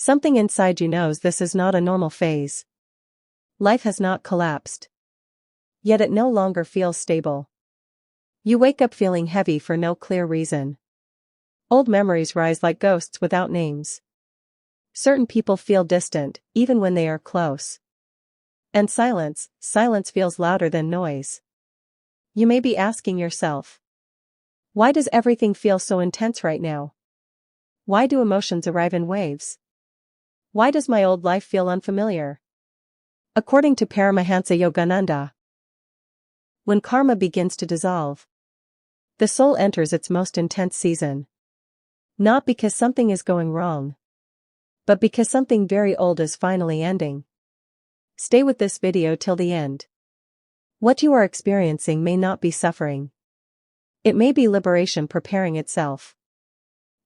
Something inside you knows this is not a normal phase. Life has not collapsed. Yet it no longer feels stable. You wake up feeling heavy for no clear reason. Old memories rise like ghosts without names. Certain people feel distant, even when they are close. And silence feels louder than noise. You may be asking yourself, why does everything feel so intense right now? Why do emotions arrive in waves? Why does my old life feel unfamiliar? According to Paramahansa Yogananda, when karma begins to dissolve, the soul enters its most intense season. Not because something is going wrong, but because something very old is finally ending. Stay with this video till the end. What you are experiencing may not be suffering. It may be liberation preparing itself.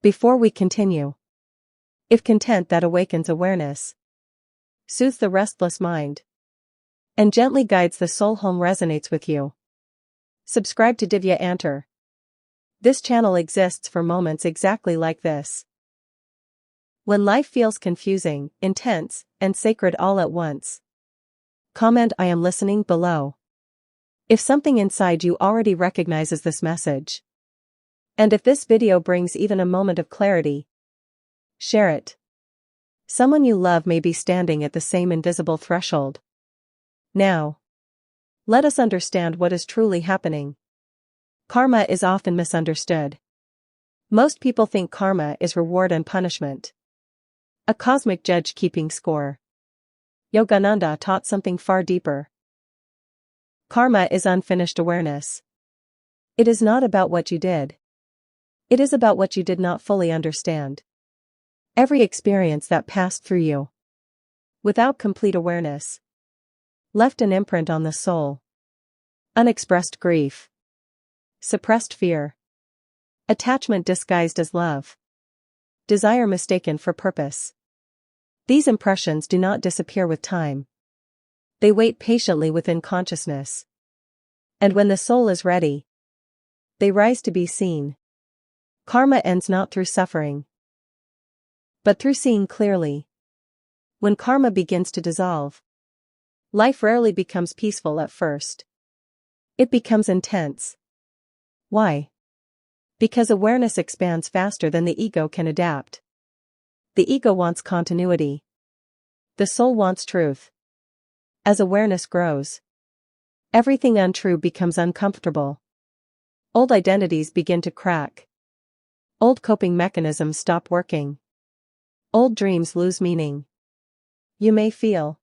Before we continue, if content that awakens awareness, soothes the restless mind, and gently guides the soul home resonates with you, subscribe to Divya Antar. This channel exists for moments exactly like this. When life feels confusing, intense, and sacred all at once. Comment "I am listening" below. If something inside you already recognizes this message. And if this video brings even a moment of clarity, share it. Someone you love may be standing at the same invisible threshold. Now, let us understand what is truly happening. Karma is often misunderstood. Most people think karma is reward and punishment. A cosmic judge keeping score. Yogananda taught something far deeper. Karma is unfinished awareness. It is not about what you did. It is about what you did not fully understand. Every experience that passed through you, without complete awareness, left an imprint on the soul. Unexpressed grief. Suppressed fear. Attachment disguised as love. Desire mistaken for purpose. These impressions do not disappear with time. They wait patiently within consciousness. And when the soul is ready, they rise to be seen. Karma ends not through suffering, but through seeing clearly. When karma begins to dissolve, life rarely becomes peaceful at first. It becomes intense. Why? Because awareness expands faster than the ego can adapt. The ego wants continuity. The soul wants truth. As awareness grows, everything untrue becomes uncomfortable. Old identities begin to crack. Old coping mechanisms stop working. Old dreams lose meaning. You may feel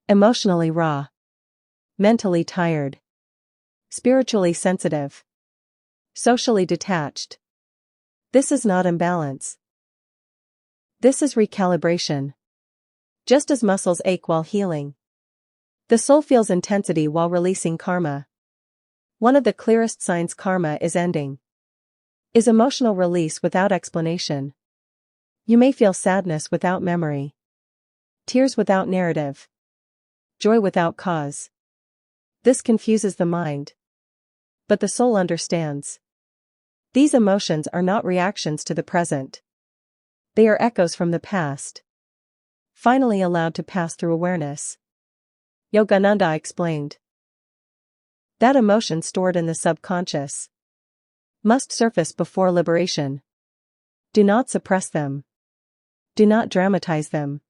emotionally raw, mentally tired, spiritually sensitive, socially detached. This is not imbalance. This is recalibration. Just as muscles ache while healing, the soul feels intensity while releasing karma. One of the clearest signs karma is ending is emotional release without explanation. You may feel sadness without memory, tears without narrative, joy without cause. This confuses the mind, but the soul understands. These emotions are not reactions to the present. They are echoes from the past, finally allowed to pass through awareness. Yogananda explained that emotions stored in the subconscious must surface before liberation. Do not suppress them. Do not dramatize them.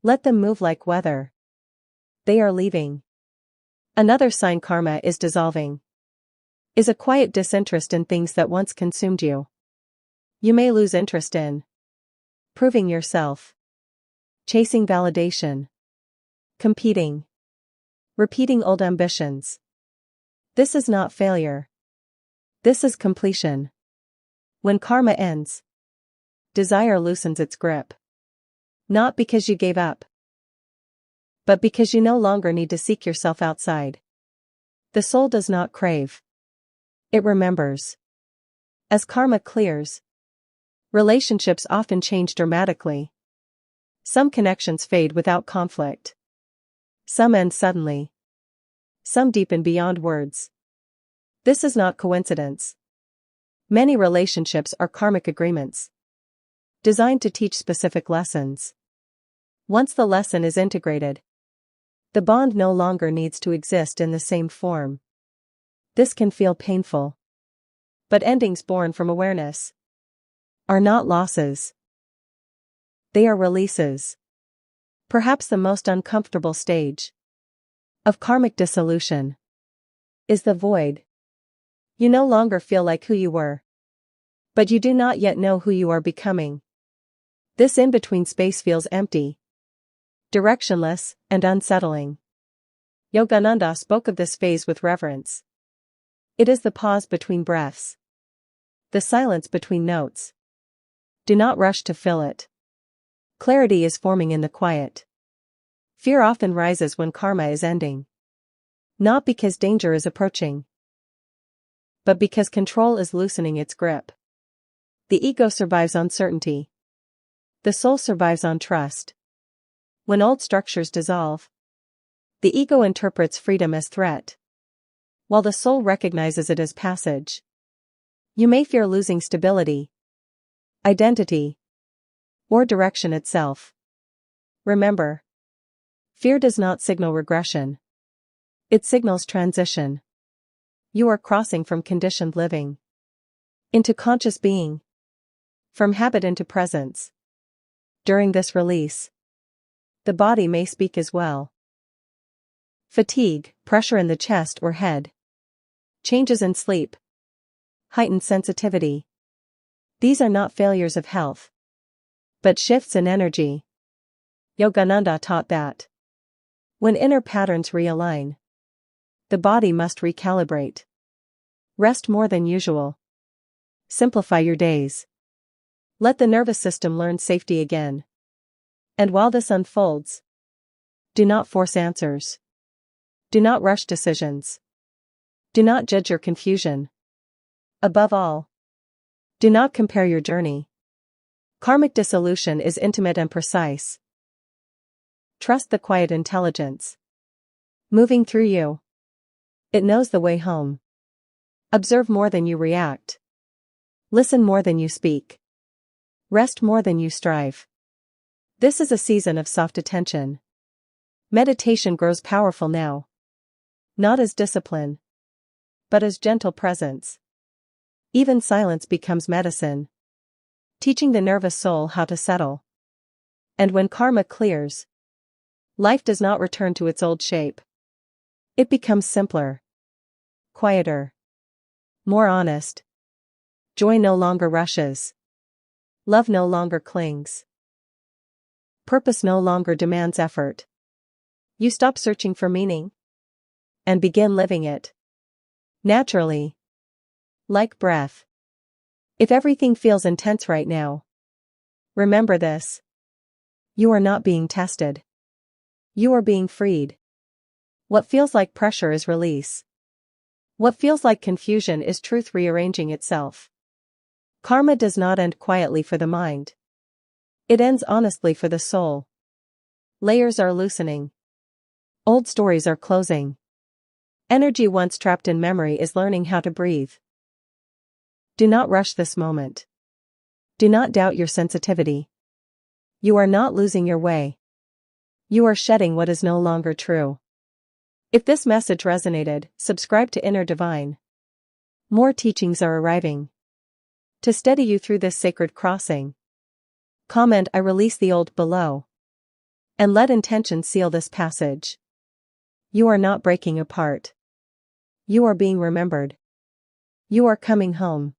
Let them move like weather. They are leaving. Another sign karma is dissolving is a quiet disinterest in things that once consumed you. You may lose interest in proving yourself, chasing validation, competing, repeating old ambitions. This is not failure. This is completion. When karma ends, desire loosens its grip. Not because you gave up, but because you no longer need to seek yourself outside. The soul does not crave. It remembers. As karma clears, relationships often change dramatically. Some connections fade without conflict. Some end suddenly. Some deepen beyond words. This is not coincidence. Many relationships are karmic agreements. designed to teach specific lessons. Once the lesson is integrated, the bond no longer needs to exist in the same form. This can feel painful. But endings born from awareness are not losses. They are releases. Perhaps the most uncomfortable stage of karmic dissolution is the void. You no longer feel like who you were, but you do not yet know who you are becoming. This in-between space feels empty, directionless, and unsettling. Yogananda spoke of this phase with reverence. It is the pause between breaths, the silence between notes. Do not rush to fill it. Clarity is forming in the quiet. Fear often rises when karma is ending. Not because danger is approaching, but because control is loosening its grip. The ego survives on certainty. The soul survives on trust. When old structures dissolve, the ego interprets freedom as threat, while the soul recognizes it as passage. You may fear losing stability, identity, or direction itself. Remember, fear does not signal regression. It signals transition. You are crossing from conditioned living into conscious being, from habit into presence. During this release, the body may speak as well. Fatigue, pressure in the chest or head, changes in sleep, heightened sensitivity. These are not failures of health, but shifts in energy. Yogananda taught that when inner patterns realign, the body must recalibrate. Rest more than usual. Simplify your days. Let the nervous system learn safety again. And while this unfolds, do not force answers. Do not rush decisions. Do not judge your confusion. Above all, do not compare your journey. Karmic dissolution is intimate and precise. Trust the quiet intelligence moving through you. It knows the way home. Observe more than you react. Listen more than you speak. Rest more than you strive. This is a season of soft attention. Meditation grows powerful now. Not as discipline, but as gentle presence. Even silence becomes medicine, teaching the nervous soul how to settle. And when karma clears, life does not return to its old shape. It becomes simpler, quieter, more honest. Joy no longer rushes. Love no longer clings. Purpose no longer demands effort. You stop searching for meaning and begin living it naturally, like breath. If everything feels intense right now, remember this. You are not being tested. You are being freed. What feels like pressure is release. What feels like confusion is truth rearranging itself. Karma does not end quietly for the mind. It ends honestly for the soul. Layers are loosening. Old stories are closing. Energy once trapped in memory is learning how to breathe. Do not rush this moment. Do not doubt your sensitivity. You are not losing your way. You are shedding what is no longer true. If this message resonated, subscribe to Inner Divine. More teachings are arriving to steady you through this sacred crossing. Comment "I release the old" below, and let intention seal this passage. You are not breaking apart. You are being remembered. You are coming home.